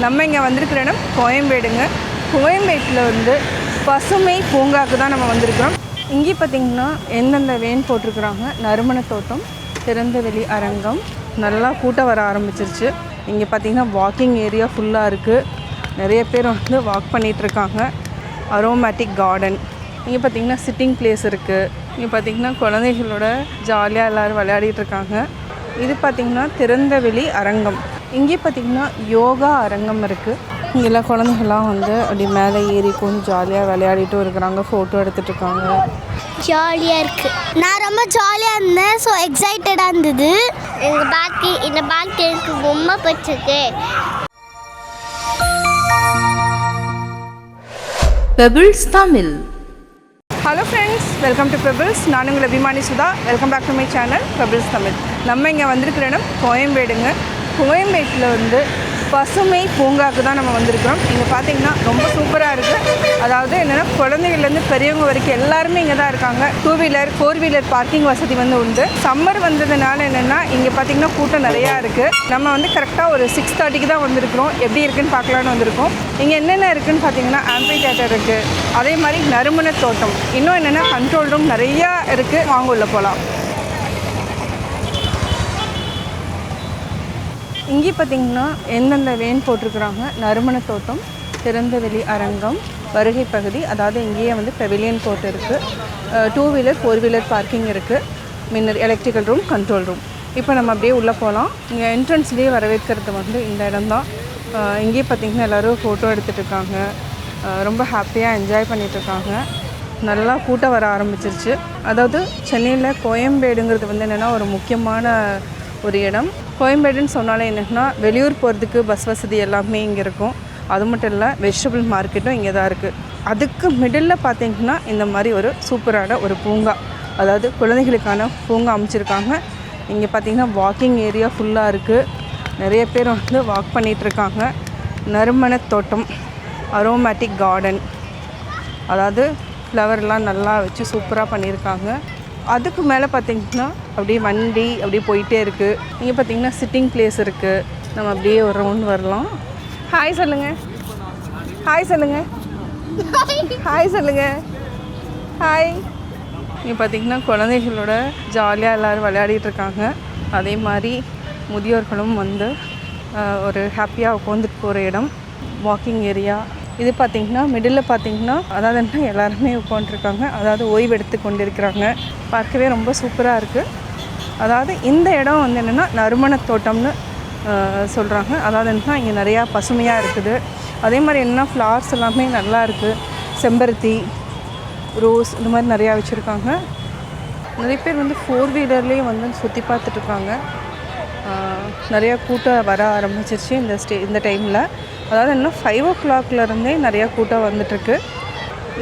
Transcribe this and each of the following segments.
நம்ம இங்கே வந்திருக்கிற இடம் கோயம்பேடுங்க. கோயம்பேட்டில் வந்து பசுமை பூங்காவுக்கு தான் நம்ம வந்திருக்கிறோம். இங்கே பார்த்திங்கன்னா எந்தெந்த வேன் போட்டிருக்குறாங்க, நறுமண தோட்டம், திறந்தவெளி அரங்கம், நல்லா கூட்டம் வர ஆரம்பிச்சிருச்சு. இங்கே பார்த்திங்கன்னா வாக்கிங் ஏரியா ஃபுல்லாக இருக்குது. நிறைய பேர் வந்து வாக் பண்ணிகிட்ருக்காங்க. அரோமேட்டிக் கார்டன், இங்கே பார்த்திங்கன்னா சிட்டிங் பிளேஸ் இருக்குது. இங்கே பார்த்திங்கன்னா குழந்தைகளோட ஜாலியாக எல்லோரும் விளையாடிட்டுருக்காங்க. இது பார்த்திங்கன்னா திறந்தவெளி அரங்கம். இங்கே பார்த்திங்கன்னா யோகா அரங்கம் இருக்குது. இங்கெல்லாம் குழந்தைகள்லாம் வந்து அப்படி மேலே ஏறி கொஞ்சம் ஜாலியாக விளையாடிட்டும் இருக்கிறாங்க, ஃபோட்டோ எடுத்துகிட்ருக்காங்க. ஜாலியாக இருக்குது. நான் ரொம்ப ஜாலியாக இருந்தேன். ஸோ எக்ஸைட்டடாக இருந்தது. இந்த பேக் எனக்கு ரொம்ப பிடிச்சிருக்கு. Pebbles Tamil. Hello friends, welcome to Pebbles. நான் உங்கள் அபிமானி Sudha. Welcome back to my channel Pebbles Tamil. நம்ம இங்கே வந்திருக்கிற இடம் கோயம்பேடுங்க. கோயம்பேட்டில் வந்து பசுமை பூங்காவுக்கு தான் நம்ம வந்திருக்கிறோம். இங்கே பார்த்திங்கன்னா ரொம்ப சூப்பராக இருக்குது. அதாவது என்னென்னா குழந்தைகள்லேருந்து பெரியவங்க வரைக்கும் எல்லாருமே இங்கே தான் இருக்காங்க. 2 வீலர் 4 வீலர் பார்க்கிங் வசதி வந்து உண்டு. சம்மர் வந்ததுனால என்னென்னா இங்கே பார்த்திங்கன்னா கூட்டம் நிறையா இருக்குது. நம்ம வந்து கரெக்டாக ஒரு 6:30க்கு தான் வந்திருக்கிறோம். எப்படி இருக்குதுன்னு பார்க்கலான்னு வந்திருக்கோம். இங்கே என்னென்ன இருக்குதுன்னு பார்த்திங்கன்னா ஆம்பி தியேட்டர் இருக்குது. அதே மாதிரி நறுமண தோட்டம், இன்னும் என்னென்னா கண்ட்ரோல் ரூம் நிறையா இருக்குது. வாங்க உள்ள போகலாம். இங்கே பார்த்திங்கன்னா எந்தெந்த வேன் போட்டிருக்குறாங்க, நறுமண தோட்டம், திறந்தவெளி அரங்கம், வருகை பகுதி, அதாவது இங்கேயே வந்து பெவிலியன் கோர்ட் இருக்குது. 2 வீலர் 4 வீலர் பார்க்கிங் இருக்குது. மின்னர் எலக்ட்ரிக்கல் ரூம், கண்ட்ரோல் ரூம். இப்போ நம்ம அப்படியே உள்ளே போகலாம். இங்கே என்ட்ரன்ஸ்லேயே வரவேற்கிறது வந்து இந்த இடம் தான். இங்கேயே பார்த்திங்கன்னா எல்லோரும் ஃபோட்டோ எடுத்துகிட்ருக்காங்க, ரொம்ப ஹாப்பியாக என்ஜாய் பண்ணிகிட்ருக்காங்க. நல்லா கூட்டம் வர ஆரம்பிச்சிருச்சு. அதாவது சென்னையில் கோயம்பேடுங்கிறது வந்து என்னென்னா ஒரு முக்கியமான ஒரு இடம். கோயம்பேடுன்னு சொன்னாலே என்னென்னா வெளியூர் போகிறதுக்கு பஸ் வசதி எல்லாமே இங்கே இருக்கும். அது மட்டும் இல்லை, வெஜிடபிள் மார்க்கெட்டும் இங்கே தான் இருக்குது. அதுக்கு மிடில் பார்த்திங்கன்னா இந்த மாதிரி ஒரு சூப்பரான ஒரு பூங்கா, அதாவது குழந்தைகளுக்கான பூங்கா அமைச்சிருக்காங்க. இங்கே பார்த்திங்கன்னா வாக்கிங் ஏரியா ஃபுல்லாக இருக்குது. நிறைய பேர் வந்து வாக் பண்ணிகிட்ருக்காங்க. நறுமண தோட்டம், அரோமேட்டிக் கார்டன், அதாவது ஃப்ளவர்லாம் நல்லா வச்சு சூப்பராக பண்ணியிருக்காங்க. அதுக்கு மேலே பார்த்திங்கன்னா அப்படியே வண்டி அப்படியே போயிட்டே இருக்குது. இங்கே பார்த்திங்கன்னா சிட்டிங் பிளேஸ் இருக்குது. நம்ம அப்படியே ஒரு ரவுண்ட் வரலாம். ஹாய் சொல்லுங்கள், ஹாய் சொல்லுங்கள், ஹாய் சொல்லுங்கள், ஹாய். இங்கே பார்த்திங்கன்னா குழந்தைகளோட ஜாலியாக எல்லோரும் விளையாடிட்டுருக்காங்க. அதே மாதிரி முதியோர்களும் வந்து ஒரு ஹாப்பியாக உட்காந்துட்டு போகிற இடம், வாக்கிங் ஏரியா. இது பார்த்திங்கன்னா மிடில் பார்த்திங்கன்னா அதாவது எல்லாருமே உட்காந்துருக்காங்க, அதாவது ஓய்வு எடுத்து கொண்டு இருக்கிறாங்க. பார்க்கவே ரொம்ப சூப்பராக இருக்குது. அதாவது இந்த இடம் வந்து என்னென்னா நறுமண தோட்டம்னு சொல்கிறாங்க. அதாவது என்னென்னா இங்கே நிறையா பசுமையாக இருக்குது. அதே மாதிரி என்னென்னா ஃப்ளவர்ஸ் எல்லாமே நல்லா இருக்குது. செம்பருத்தி, ரோஸ், இந்த மாதிரி நிறையா வச்சுருக்காங்க. நிறைய பேர் வந்து 4 வீலர்லேயே வந்து சுற்றி பார்த்துட்ருக்காங்க. நிறையா கூட்டம் வர ஆரம்பிச்சிருச்சு இந்த டைமில். அதாவது இன்னும் 5 o'clockலேருந்தே நிறையா கூட்டம் வந்துட்டுருக்கு.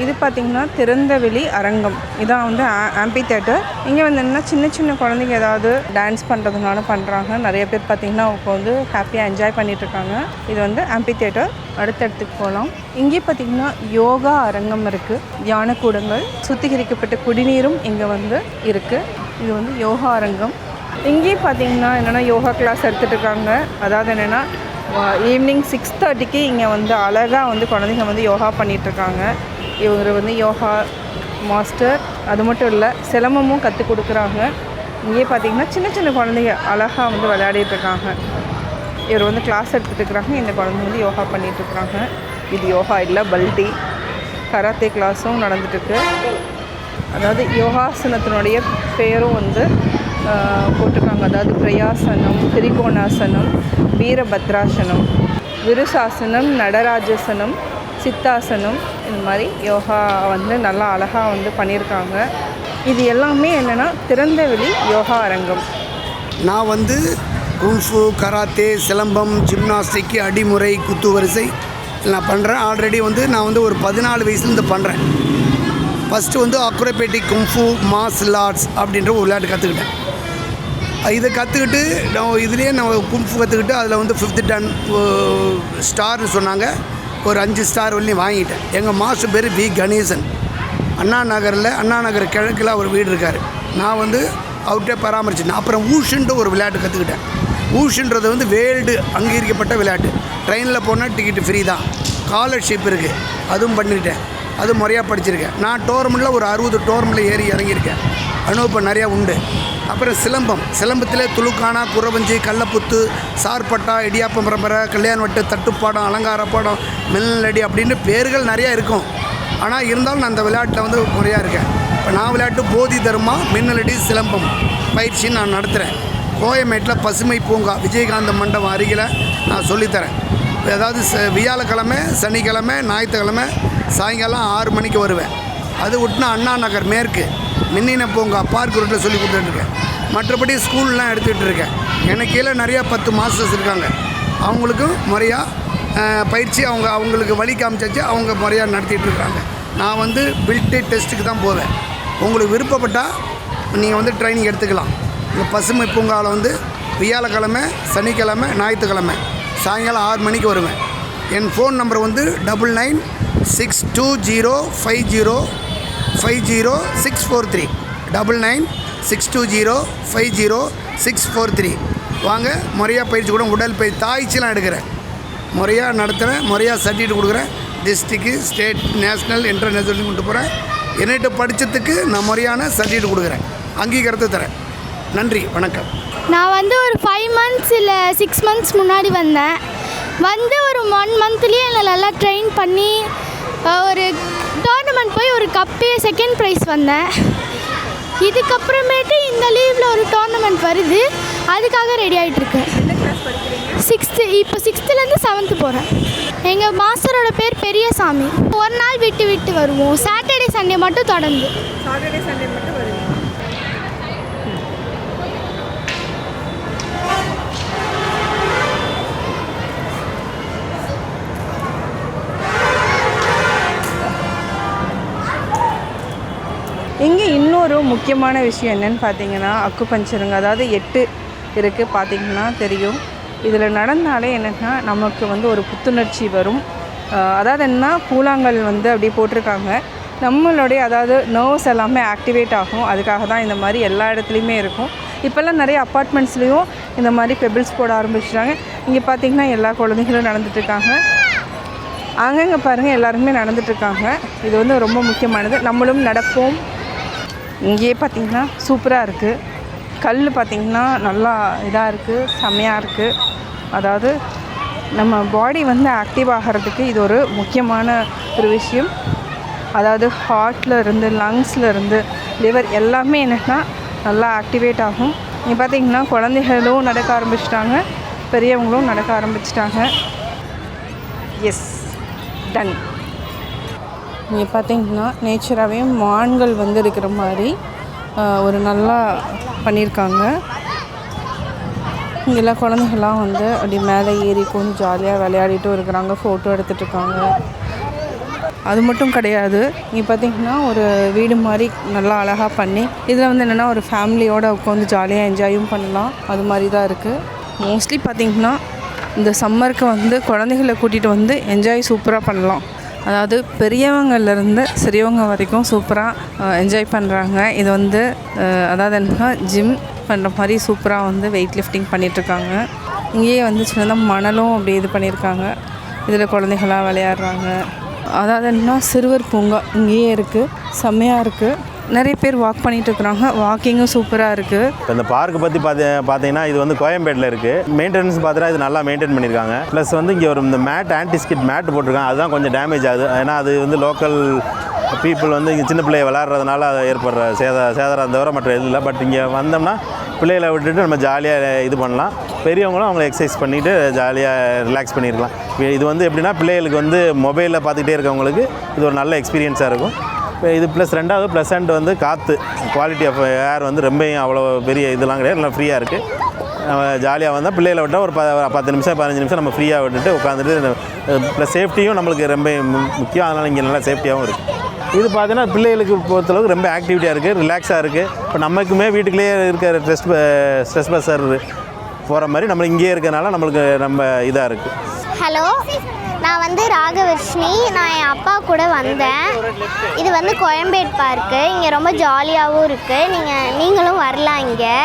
இது பார்த்திங்கன்னா திறந்தவெளி அரங்கம். இதான் வந்து ஆம்பி தியேட்டர். இங்கே வந்து என்ன சின்ன சின்ன குழந்தைங்க ஏதாவது டான்ஸ் பண்ணுறதுனால பண்ணுறாங்க. நிறைய பேர் பார்த்திங்கன்னா இப்போ வந்து ஹாப்பியாக என்ஜாய் பண்ணிகிட்ருக்காங்க. இது வந்து ஆம்பி தியேட்டர். அடுத்த இடத்துக்கு போகலாம். இங்கே பார்த்திங்கன்னா யோகா அரங்கம் இருக்குது. தியான கூடங்கள், சுத்திகரிக்கப்பட்ட குடிநீரும் இங்கே வந்து இருக்குது. இது வந்து யோகா அரங்கம். இங்கேயும் பார்த்திங்கன்னா என்னென்னா யோகா கிளாஸ் எடுத்துகிட்ருக்காங்க. அதாவது என்னென்னா ஈவினிங் 6:30க்கு இங்கே வந்து அழகாக வந்து குழந்தைங்க வந்து யோகா பண்ணிகிட்ருக்காங்க. இவர் வந்து யோகா மாஸ்டர். அது மட்டும் இல்லை, சிலம்பமும் கற்றுக் கொடுக்குறாங்க. இங்கே பார்த்திங்கன்னா சின்ன சின்ன குழந்தைங்க அழகாக வந்து விளையாடிட்டுருக்காங்க. இவர் வந்து கிளாஸ் எடுத்துகிட்ருக்குறாங்க. இந்த குழந்தை வந்து யோகா பண்ணிகிட்ருக்குறாங்க. இது யோகா இல்லை, பல்டி. கராத்தே கிளாஸும் நடந்துட்டுருக்கு. அதாவது யோகாசனத்தினுடைய பேரும் வந்து போட்டிருக்காங்க. அதாவது பிரியாசனம், திரிகோணாசனம், வீரபத்ராசனம், விருசாசனம், நடராஜாசனம், சித்தாசனம், இந்த மாதிரி யோகா வந்து நல்லா அழகாக வந்து பண்ணியிருக்காங்க. இது எல்லாமே என்னென்னா திறந்தவெளி யோகா அரங்கம். நான் வந்து kung fu, karate, silambam, gymnastic, Adimurai, குத்து வரிசை நான் பண்ணுறேன். ஆல்ரெடி வந்து நான் வந்து ஒரு 14 வயசுலேருந்து பண்ணுறேன். ஃபஸ்ட்டு வந்து அக்ரோபேட்டிக் குங்ஃபு மார்ஷல் ஆர்ட்ஸ் அப்படின்ற ஒரு விளையாட்டு கற்றுக்கிட்டேன். இதை கற்றுக்கிட்டு நான் இதுலேயே நான் குங்ஃபு கற்றுக்கிட்டு அதில் வந்து 5th டன் ஸ்டார்னு சொன்னாங்க. ஒரு 5 ஸ்டார் வரலையும் வாங்கிட்டேன். எங்கள் மாஸ்டர் பேர் வி கணேசன். அண்ணா நகர் கிழக்கில் அவர் வீடு இருக்கார். நான் வந்து அவர்கிட்ட பராமரிச்சிட்டேன். அப்புறம் ஊஷுன்ட்டு ஒரு விளையாட்டு கற்றுக்கிட்டேன். ஊஷுன்றது வந்து வேர்ல்டு அங்கீகரிக்கப்பட்ட விளையாட்டு. ட்ரெயினில் போனால் டிக்கெட்டு ஃப்ரீ தான். ஸ்காலர்ஷிப் இருக்குது, அதுவும் பண்ணிட்டேன். அது முறையாக படிச்சிருக்கேன். நான் டோர்னமெண்ட்டில் ஒரு 60 டோர்னமெண்ட்டில் ஏறி இறங்கியிருக்கேன். அனுபவம் நிறையா உண்டு. அப்புறம் சிலம்பத்தில் துளுக்கானா, குறவஞ்சி, கள்ளப்புத்து, சார்பட்டா, இடியாப்பம் பரம்பரை, கல்யாண வட்டு, தட்டுப்பாடம், அலங்கார பாடம், மின்னலடி அப்படின்னு பேர்கள் நிறையா இருக்கும். ஆனால் இருந்தாலும் நான் அந்த விளையாட்டில் வந்து முறையாக இருக்கேன். இப்போ நான் விளையாட்டு போதி தர்மா, மின்னலடி, சிலம்பம் பயிற்சின்னு நான் நடத்துகிறேன். கோயம்பேட்டில் பசுமை பூங்கா விஜயகாந்த மண்டபம் அருகில் நான் சொல்லித்தரேன். அதாவது வியாழக்கிழமை, சனிக்கிழமை, ஞாயிற்றுக்கிழமை சாயங்காலம் 6 மணிக்கு வருவேன். அது விட்டுனா அண்ணா நகர் மேற்கு மின்னின பூங்கா பார்க் ரோட்டில் சொல்லி கொடுத்துட்ருக்கேன். மற்றபடி ஸ்கூல்லாம் எடுத்துகிட்டு இருக்கேன். எனக்கு கீழே நிறையா 10 மாஸ்டர்ஸ் இருக்காங்க. அவங்களுக்கும் முறையாக பயிற்சி அவங்களுக்கு வழி காமிச்சாச்சு, அவங்க முறையாக நடத்திட்டு இருக்காங்க. நான் வந்து பில்ட்டு டெஸ்ட்டுக்கு தான் போவேன். உங்களுக்கு விருப்பப்பட்டால் நீங்கள் வந்து ட்ரைனிங் எடுத்துக்கலாம். இந்த பசுமை பூங்காவில் வந்து வியாழக்கிழமை, சனிக்கிழமை, ஞாயிற்றுக்கிழமை சாயங்காலம் 6 மணிக்கு வருவேன். என் ஃபோன் நம்பர் வந்து 9962050643 9962050643. வாங்க, முறையாக பயிற்சி கூட உடல் பயிற்சி தாய்ச்சிலாம் எடுக்கிறேன். முறையாக நடத்துகிறேன், முறையாக சர்டிஃபிகேட் கொடுக்குறேன். டிஸ்ட்ரிக்கு, ஸ்டேட், நேஷ்னல், இன்டர்நேஷ்னல் கொண்டு போகிறேன். என்னிட்ட படித்ததுக்கு நான் முறையான சர்டிஃபிகேட் கொடுக்குறேன், அங்கீகாரத்தை தரேன். நன்றி, வணக்கம். நான் வந்து ஒரு 5 months இல்லை 6 months முன்னாடி வந்தேன். வந்து ஒரு 1 monthலேயே என்னை நல்லா ட்ரெயின் பண்ணி ஒரு டோர்னமெண்ட் போய் ஒரு கப்பு செகண்ட் ப்ரைஸ் வந்தேன். இதுக்கப்புறமேட்டு இந்த லீவில் ஒரு டோர்னமெண்ட் வருது, அதுக்காக ரெடி ஆகிட்டுருக்கேன். 6th, இப்போ 6thலேருந்து 7th போகிறேன். எங்கள் மாஸ்டரோட பேர் பெரியசாமி. ஒரு நாள் விட்டு விட்டு வருவோம். சாட்டர்டே சண்டே மட்டும் தொடர்ந்து. சாட்டர்டே சண்டே மட்டும் வருவீங்க. இங்கே இன்னொரு முக்கியமான விஷயம் என்னென்னு பார்த்தீங்கன்னா அக்குபஞ்சருங்க. அதாவது 8 இருக்குது பார்த்தீங்கன்னா தெரியும். இதில் நடந்தாலே என்னென்னா நமக்கு வந்து ஒரு புத்துணர்ச்சி வரும். அதாவது என்ன, கூழாங்கல் வந்து அப்படி போட்டிருக்காங்க. நம்மளுடைய அதாவது நர்வ்ஸ் எல்லாமே ஆக்டிவேட் ஆகும். அதுக்காக தான் இந்த மாதிரி எல்லா இடத்துலையுமே இருக்கும். இப்போல்லாம் நிறைய அப்பார்ட்மெண்ட்ஸ்லேயும் இந்த மாதிரி பெபிள்ஸ் போட ஆரம்பிச்சிட்டாங்க. இங்கே பார்த்திங்கன்னா எல்லா குழந்தைகளும் நடந்துட்டுருக்காங்க. அங்கங்கே பாருங்கள், எல்லாருமே நடந்துட்டுருக்காங்க. இது வந்து ரொம்ப முக்கியமானது. நம்மளும் நடப்போம். இங்கேயே பார்த்திங்கன்னா சூப்பராக இருக்குது. கல் பார்த்திங்கன்னா நல்லா இதாக இருக்குது, செம்மையாக இருக்குது. அதாவது நம்ம பாடி வந்து ஆக்டிவ் ஆகிறதுக்கு இது ஒரு முக்கியமான ஒரு விஷயம். அதாவது ஹார்ட்டில் இருந்து, லங்ஸில் இருந்து, லிவர் எல்லாமே என்னென்னா நல்லா ஆக்டிவேட் ஆகும். இங்கே பார்த்திங்கன்னா குழந்தைகளும் நடக்க ஆரம்பிச்சிட்டாங்க, பெரியவங்களும் நடக்க ஆரம்பிச்சிட்டாங்க. Yes, done. இங்கே பார்த்திங்கன்னா நேச்சராகவே மான்கள் வந்து இருக்கிற மாதிரி ஒரு நல்லா பண்ணியிருக்காங்க. இங்கெல்லாம் குழந்தைகள்லாம் வந்து அப்படி மேலே ஏறி கொஞ்சம் ஜாலியாக விளையாடிட்டும் இருக்கிறாங்க, ஃபோட்டோ எடுத்துகிட்ருக்காங்க. அது மட்டும் கிடையாது, இங்கே பார்த்திங்கன்னா ஒரு வீடு மாதிரி நல்லா அழகாக பண்ணி இதில் வந்து என்னென்னா ஒரு ஃபேமிலியோடு உட்காந்து ஜாலியாக என்ஜாயும் பண்ணலாம். அது மாதிரி தான் இருக்குது. மோஸ்ட்லி பார்த்திங்கன்னா இந்த சம்மருக்கு வந்து குழந்தைகளை கூட்டிகிட்டு வந்து என்ஜாய் சூப்பராக பண்ணலாம். அதாவது பெரியவங்கள்லேருந்து சிறியவங்க வரைக்கும் சூப்பராக என்ஜாய் பண்ணுறாங்க. இது வந்து அதாவது என்னன்னா ஜிம் பண்ணுற மாதிரி சூப்பராக வந்து வெயிட் லிஃப்டிங் பண்ணிகிட்ருக்காங்க. இங்கேயே வந்து சின்னதாக மணலும் அப்படி இது பண்ணியிருக்காங்க. இதில் குழந்தைகளாக விளையாடுறாங்க. அதாவது என்னன்னா சிறுவர் பூங்கா இங்கேயே இருக்குது, செம்மையாக இருக்குது. நிறைய பேர் வாக் பண்ணிகிட்டு இருக்கிறாங்க. வாக்கிங்கும் சூப்பராக இருக்குது. இப்போ இந்த பார்க்கு பற்றி பார்த்தீங்கன்னா இது வந்து கோயம்பேட்டில் இருக்குது. மெயின்டெனன்ஸ் பார்த்தீங்கன்னா இது நல்லா மெயின்டைன் பண்ணியிருக்காங்க. ப்ளஸ் வந்து இங்கே ஒரு இந்த மேட், ஆன்டிஸ்கிட் மேட் போட்டிருக்காங்க. அதுதான் கொஞ்சம் டேமேஜ் ஆகுது. ஏன்னா அது வந்து லோக்கல் பீப்புள் வந்து இங்கே சின்ன பிள்ளைய விளாட்றதுனால அது ஏற்படுற சேதாரம் தவிர மற்ற எதுவும் இல்லை. பட் இங்கே வந்தோம்னா பிள்ளைகளை விட்டுட்டு நம்ம ஜாலியாக இது பண்ணலாம். பெரியவங்களும் அவங்கள எக்ஸசைஸ் பண்ணிவிட்டு ஜாலியாக ரிலாக்ஸ் பண்ணியிருக்கலாம். இது வந்து எப்படின்னா பிள்ளைகளுக்கு வந்து மொபைலில் பார்த்துக்கிட்டே இருக்கவங்களுக்கு இது ஒரு நல்ல எக்ஸ்பீரியன்ஸாக இருக்கும். இது ப்ளஸ் ரெண்டாவது ப்ளசண்ட் வந்து காற்று குவாலிட்டி ஆஃப் ஏர் வந்து ரொம்ப அவ்வளோ பெரிய இதெல்லாம் கிடையாது, நல்லா ஃப்ரீயாக இருக்குது. நம்ம ஜாலியாக வந்தால் பிள்ளைகளை விட்டால் ஒரு 10 நிமிஷம் 15 நிமிஷம் நம்ம ஃப்ரீயாக விட்டுட்டு உட்காந்துட்டு ப்ளஸ் சேஃப்டியும் நம்மளுக்கு ரொம்ப முக்கியம். அதனால் இங்கே நல்லா சேஃப்டியாகவும் இருக்குது. இது பார்த்தீங்கன்னா பிள்ளைகளுக்கு பொறுத்தளவுக்கு ரொம்ப ஆக்டிவிட்டியாக இருக்குது, ரிலாக்ஸாக இருக்குது. இப்போ நமக்குமே வீட்டுக்குள்ளேயே இருக்கிற ஸ்ட்ரெஸ் பஸ்ஸர் போகிற மாதிரி நம்ம இங்கேயே இருக்கிறனால நம்மளுக்கு ரொம்ப இதாக இருக்குது. ஹலோ, நான் வந்து ராகவர்ஷினி. நான் என் அப்பா கூட வந்தேன். இது வந்து கோயம்பேட் பார்க்கு. இங்கே ரொம்ப ஜாலியாகவும் இருக்குது. நீங்களும் வரலாம், இங்கே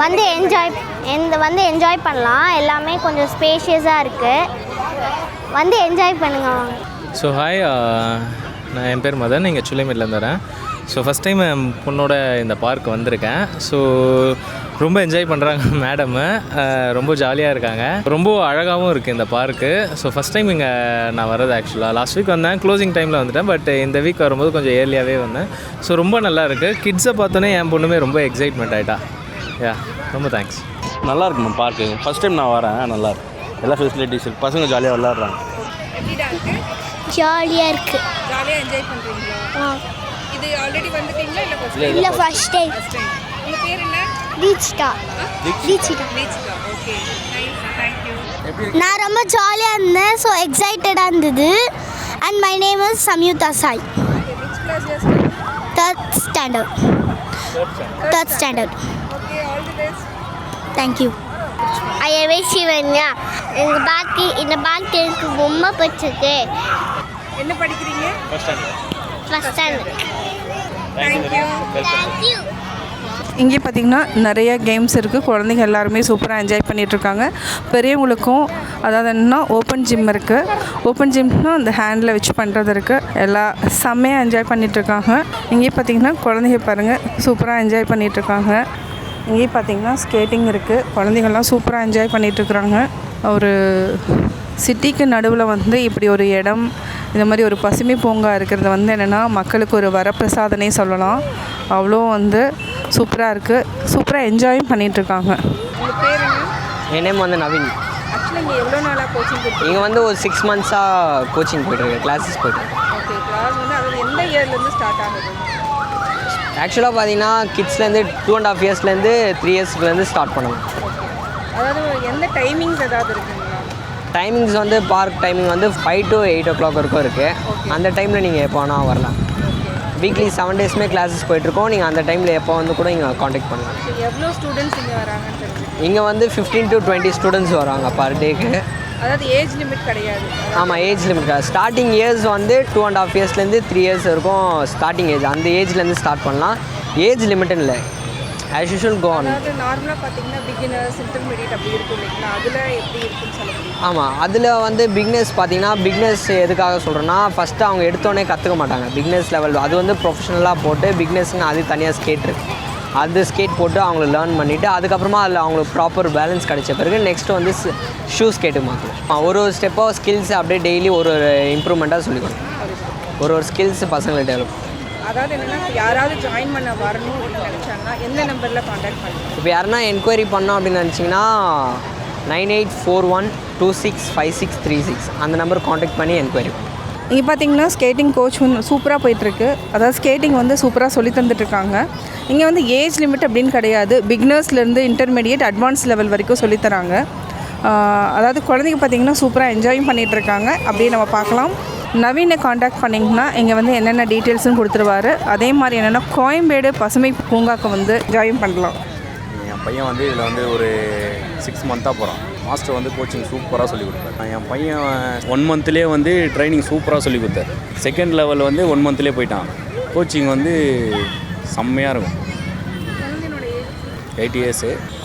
வந்து என்ஜாய் வந்து என்ஜாய் பண்ணலாம். எல்லாமே கொஞ்சம் ஸ்பேஷியஸாக இருக்குது. வந்து என்ஜாய் பண்ணுங்க. ஸோ ஹாய், நான் என் பேர் மதன், இங்கே சுள்ளைமேட்லேருந்து வரேன். ஸோ ஃபஸ்ட் டைம் என் பொண்ணோட இந்த பார்க் வந்திருக்கேன். ஸோ ரொம்ப என்ஜாய் பண்ணுறாங்க மேடமு, ரொம்ப ஜாலியாக இருக்காங்க, ரொம்ப அழகாகவும் இருக்குது இந்த பார்க்கு. ஸோ ஃபஸ்ட் டைம் இங்கே நான் வர்றது ஆக்சுவலாக லாஸ்ட் வீக் வந்தேன், க்ளோசிங் டைமில் வந்துட்டேன். பட் இந்த வீக் வரும்போது கொஞ்சம் ஏர்லியாகவே வந்தேன். ஸோ ரொம்ப நல்லா இருக்குது. கிட்ஸை பார்த்தோன்னே என் பொண்ணுமே ரொம்ப எக்ஸைட்மெண்ட் ஆகிட்டா. ரொம்ப தேங்க்ஸ். நல்லா இருக்கு மேம் பார்க்கு. ஃபஸ்ட் டைம் நான் வரேன். நல்லா இருக்கு, எல்லா ஃபெசிலிட்டிஸ் இருக்குது, பசங்க ஜாலியாக விளாட்றாங்க. ஜாலியாக இருக்குது. ஜாலியாக என்ஜாய் பண்ணுறீங்களா? இது ஆல்ரெடி வந்துட்டீங்களா இல்லை ஃபர்ஸ்ட் டைம்? இல்லை ஃபர்ஸ்ட் டைம். உங்கள் பேர் என்ன? தீட்சிதா. Okay, nice, thank you. நான் ரொம்ப ஜாலியாக இருந்தேன். ஸோ எக்ஸைட்டடாக இருந்தது. And my name is Samyuktha Sai. Which class you are? Third standard. Okay, all the best. Thank you. ஐயவே சிவன்யா. இந்த பார்க் எனக்கு ரொம்ப பிடிச்சது. என்ன படிக்கிறீங்க? First standard. தேங்க்யூ. இங்கே பார்த்தீங்கன்னா நிறைய கேம்ஸ் இருக்குது. குழந்தைங்க எல்லாருமே சூப்பராக என்ஜாய் பண்ணிகிட்ருக்காங்க. பெரியவங்களுக்கும் அதாவது என்னன்னா ஓப்பன் ஜிம் இருக்குது. ஓப்பன் ஜிம்னால் அந்த ஹேண்டில் வச்சு பண்ணுறது இருக்குது. எல்லாம் செம்மையாக என்ஜாய் பண்ணிகிட்ருக்காங்க. இங்கே பார்த்தீங்கன்னா குழந்தைங்க பாருங்கள் சூப்பராக என்ஜாய் பண்ணிகிட்ருக்காங்க. இங்கே பார்த்தீங்கன்னா ஸ்கேட்டிங் இருக்குது. குழந்தைங்கள்லாம் சூப்பராக என்ஜாய் பண்ணிகிட்ருக்குறாங்க. ஒரு சிட்டிக்கு நடுவில் வந்து இப்படி ஒரு இடம், இந்த மாதிரி ஒரு பசுமை பூங்கா இருக்கிறது வந்து என்னென்னா மக்களுக்கு ஒரு வரப்பிரசாதனே சொல்லலாம். அவ்வளோ வந்து சூப்பராக இருக்குது. சூப்பராக என்ஜாயும் பண்ணிகிட்ருக்காங்க. உங்கள் பேர் என்ன? என் நேம் வந்து நவீன். ஆக்சுவலாக இங்கே எவ்வளோ நாளாக கோச்சிங் கொடுத்து? இங்கே வந்து ஒரு 6 monthஸாக கோச்சிங் போய்ட்டுருக்கேன், கிளாஸஸ் போய்ட்டுருக்கேன். ஓகே, கிளாஸ் வந்து அது எந்த இயர்லேருந்து ஸ்டார்ட் ஆகுது? ஆக்சுவலாக பார்த்தீங்கன்னா கிட்ஸ்லேருந்து 2.5 yearsலேருந்து 3 yearsலேருந்து ஸ்டார்ட் பண்ணுவோம். அதாவது எந்த டைமிங்ஸ் ஏதாவது இருக்குங்களா? டைமிங்ஸ் வந்து பார்க் டைமிங் வந்து 5 to 8 o'clock வரைக்கும் இருக்குது. அந்த டைமில் நீங்கள் எப்போ வேணால் வரலாம். வீக்லி 7 daysமே கிளாஸஸ் போயிட்டுருக்கோம். நீங்கள் அந்த டைமில் எப்போ வந்து கூட இங்கே காண்டாக்ட் பண்ணலாம். எவ்வளோ ஸ்டூடெண்ட்ஸ் இங்கே வராங்கன்னு தெரிஞ்சுக்கணும். இங்கே வந்து 15 to 20 ஸ்டூடெண்ட்ஸ் வராங்க பர் டேக்கு. அதாவது ஏஜ் லிமிட் கிடையாது? ஆமாம், ஏஜ் லிமிட் கிடையாது. ஸ்டார்டிங் இயர்ஸ் வந்து 2.5 yearsலேருந்து 3 years வரைக்கும் ஸ்டார்டிங் ஏஜ். அந்த ஏஜ்லேருந்து ஸ்டார்ட் பண்ணலாம். ஏஜ் லிமிட்டும் இல்லை, ஆஸ் யூஷுவல் கோ ஆன். அதாவது நார்மலாக பார்த்தீங்கன்னா பிகினர்ஸ், இன்டர்மீடியட் அப்படி இருக்கும் இல்லைங்களா? அதில் எப்படி இருக்குன்னு சொல்ல முடியும்? ஆமாம், அதில் வந்து பிக்னஸ் பார்த்தீங்கன்னா, பிக்னஸ் எதுக்காக சொல்கிறேன்னா, ஃபஸ்ட்டு அவங்க எடுத்தோடனே கற்றுக்க மாட்டாங்க. பிக்னஸ் லெவல் அது வந்து ப்ரொஃபஷனலாக போட்டு பிக்னஸ்ன்னு அது தனியாக ஸ்கேட் இருக்குது. அது ஸ்கேட் போட்டு அவங்கள லேர்ன் பண்ணிவிட்டு அதுக்கப்புறமா அதில் அவங்களுக்கு ப்ராப்பர் பேலன்ஸ் கிடைச்ச பிறகு நெக்ஸ்ட்டு வந்து ஷூ ஸ்கேட்டு மாற்றணும். ஒரு ஸ்டெப்பாக ஸ்கில்ஸ் அப்படியே டெய்லி ஒரு இம்ப்ரூவ்மெண்ட்டாக சொல்லிக்கணும். ஒரு ஸ்கில்ஸ் பசங்களை டெவலப். அதாவது என்னென்னா யாராவது ஜாயின் பண்ண வரணும் அப்படின்னு நினச்சாங்கன்னா எந்த நம்பரில் காண்டாக்ட் பண்ணணும்? இப்போ யாருன்னா என்கொயரி பண்ணோம் அப்படின்னு நினச்சிங்கன்னா 9841265636 அந்த நம்பர் காண்டாக்ட் பண்ணி என்கொயரி பண்ணும். இங்கே பார்த்தீங்கன்னா ஸ்கேட்டிங் கோச் வந்து சூப்பராக போயிட்டுருக்கு. அதாவது ஸ்கேட்டிங் வந்து சூப்பராக சொல்லி தந்துட்டுருக்காங்க. இங்கே வந்து ஏஜ் லிமிட் அப்படின்னு கிடையாது. பிகினர்ஸ்லேருந்து இன்டர்மீடியட் அட்வான்ஸ் லெவல் வரைக்கும் சொல்லித்தராங்க. அதாவது குழந்தைங்க பார்த்திங்கன்னா சூப்பராக என்ஜாயும் பண்ணிகிட்ருக்காங்க. அப்படியே நம்ம பார்க்கலாம். நவீனை காண்டாக்ட் பண்ணிங்கன்னா இங்கே வந்து என்னென்ன டீட்டெயில்ஸும் கொடுத்துருவாரு. அதே மாதிரி என்னென்னா கோயம்பேடு பசுமை பூங்காக்கு வந்து ஜாயின் பண்ணலாம். என் பையன் வந்து இதில் வந்து ஒரு 6 months போகிறான். மாஸ்டர் வந்து கோச்சிங் சூப்பராக சொல்லி கொடுத்தார். என் பையன் 1 monthலேயே வந்து ட்ரைனிங் சூப்பராக சொல்லி கொடுத்தார். செகண்ட் லெவல் வந்து 1 monthலேயே போயிட்டான். கோச்சிங் வந்து செம்மையாக இருக்கும். 8 years.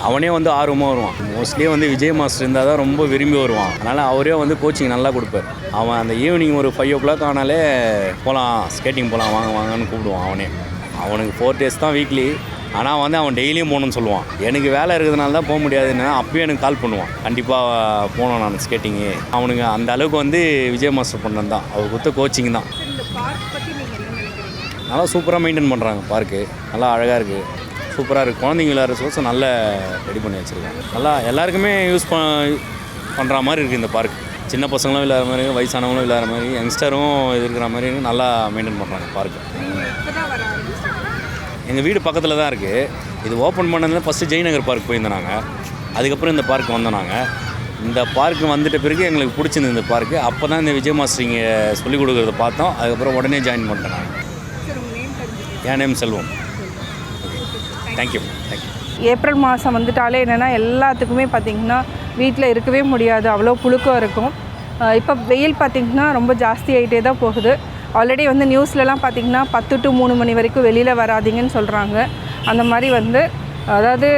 அவனே வந்து ஆர்வமாக வருவான். மோஸ்ட்லி வந்து விஜய் மாஸ்டர் இருந்தால் தான் ரொம்ப விரும்பி வருவான். அதனால் அவரே வந்து கோச்சிங் நல்லா கொடுப்பார். அவன் அந்த ஈவினிங் ஒரு 5 o'clock ஆனாலே போகலாம், ஸ்கேட்டிங் போகலாம், வாங்கன்னு கூப்பிடுவான். அவனுக்கு 4 days தான் வீக்லி. ஆனால் வந்து அவன் டெய்லியும் போகணுன்னு சொல்லுவான். எனக்கு வேலை இருக்கிறதுனால தான் போக முடியாதுன்னா அப்பயும் எனக்கு கால் பண்ணுவான், கண்டிப்பாக போகணும் நான் ஸ்கேட்டிங்கு. அவனுக்கு அந்த அளவுக்கு வந்து விஜய் மாஸ்டர் பண்ணது தான், அவர் கொடுத்த கோச்சிங் தான். நல்லா சூப்பராக மெயின்டைன் பண்ணுறாங்க. பார்க்கு நல்லா அழகாக இருக்குது, சூப்பராக இருக்குது. குழந்தைங்க விளையாடுற சோர்ஸ் நல்லா ரெடி பண்ணி வச்சுருக்காங்க. நல்லா எல்லாருக்குமே யூஸ் பண்ணுற மாதிரி இருக்குது இந்த பார்க். சின்ன பசங்களும் விளையாடுற மாதிரி, வயசானவங்களும் விளையாடுற மாதிரி, யங்ஸ்டரும் இருக்கிற மாதிரி நல்லா மெயின்டைன் பண்ணுறாங்க பார்க்கு. எங்கள் வீடு பக்கத்தில் தான் இருக்குது. இது ஓப்பன் பண்ணதில் ஃபஸ்ட்டு ஜெயநகர் பார்க் போயிருந்தோம் நாங்கள். அதுக்கப்புறம் இந்த பார்க் வந்தோம் நாங்கள். இந்த பார்க்கு வந்துட்ட பிறகு எங்களுக்கு பிடிச்சிருந்தது இந்த பார்க்கு. அப்போ தான் இந்த விஜய் மாஸ்டர் இங்கே சொல்லிக் கொடுக்குறத பார்த்தோம். அதுக்கப்புறம் உடனே ஜாயின் பண்ணிட்டேன் நான். என் நேம் செல்வம். தேங்க்யூ. ஏப்ரல் மாதம் வந்துட்டாலே என்னென்னா எல்லாத்துக்குமே பார்த்திங்கன்னா வீட்டில் இருக்கவே முடியாது, அவ்வளோ புழுக்கம் இருக்கும். இப்போ வெயில் பார்த்திங்கன்னா ரொம்ப ஜாஸ்தி ஆகிட்டே தான் போகுது. ஆல்ரெடி வந்து நியூஸ்லலாம் பார்த்திங்கன்னா 10 to 3 மணி வரைக்கும் வெளியில் வராதிங்கன்னு சொல்கிறாங்க. அந்த மாதிரி வந்து அதாவது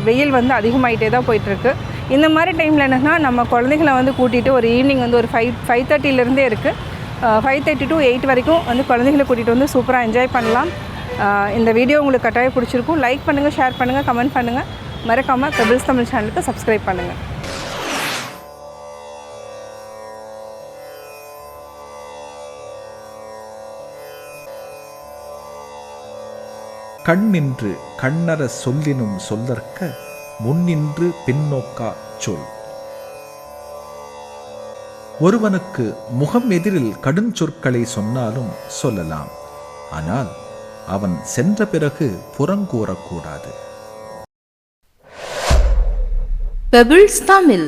வெயில் வந்து அதிகமாகிட்டே தான் போயிட்டுருக்கு. இந்த மாதிரி டைமில் என்னென்னா நம்ம குழந்தைகளை வந்து கூட்டிகிட்டு ஒரு ஈவினிங் வந்து ஒரு 5:30 இருக்குது 5:30 to 8 வரைக்கும் வந்து குழந்தைகளை கூட்டிகிட்டு வந்து சூப்பராக என்ஜாய் பண்ணலாம். இந்த வீடியோ உங்களுக்கு கட்டாயம் பிடிச்சிருக்கும். லைக் பண்ணுங்கள், ஷேர் பண்ணுங்கள், கமெண்ட் பண்ணுங்கள். மறக்காமல் பெபிள்ஸ் தமிழ் சேனலுக்கு சப்ஸ்கிரைப் பண்ணுங்கள். கண்ணின்று கண்ணற சொல்லினும் சொல்லற்க முன்னின்று பின்னோக்கா சொல். ஒருவனுக்கு முகம் எதிரில் கடுஞ்சொற்களை சொன்னாலும் சொல்லலாம், ஆனால் அவன் சென்ற பிறகு புறங்கூறக்கூடாது. பெபிள்ஸ் தமிழ்.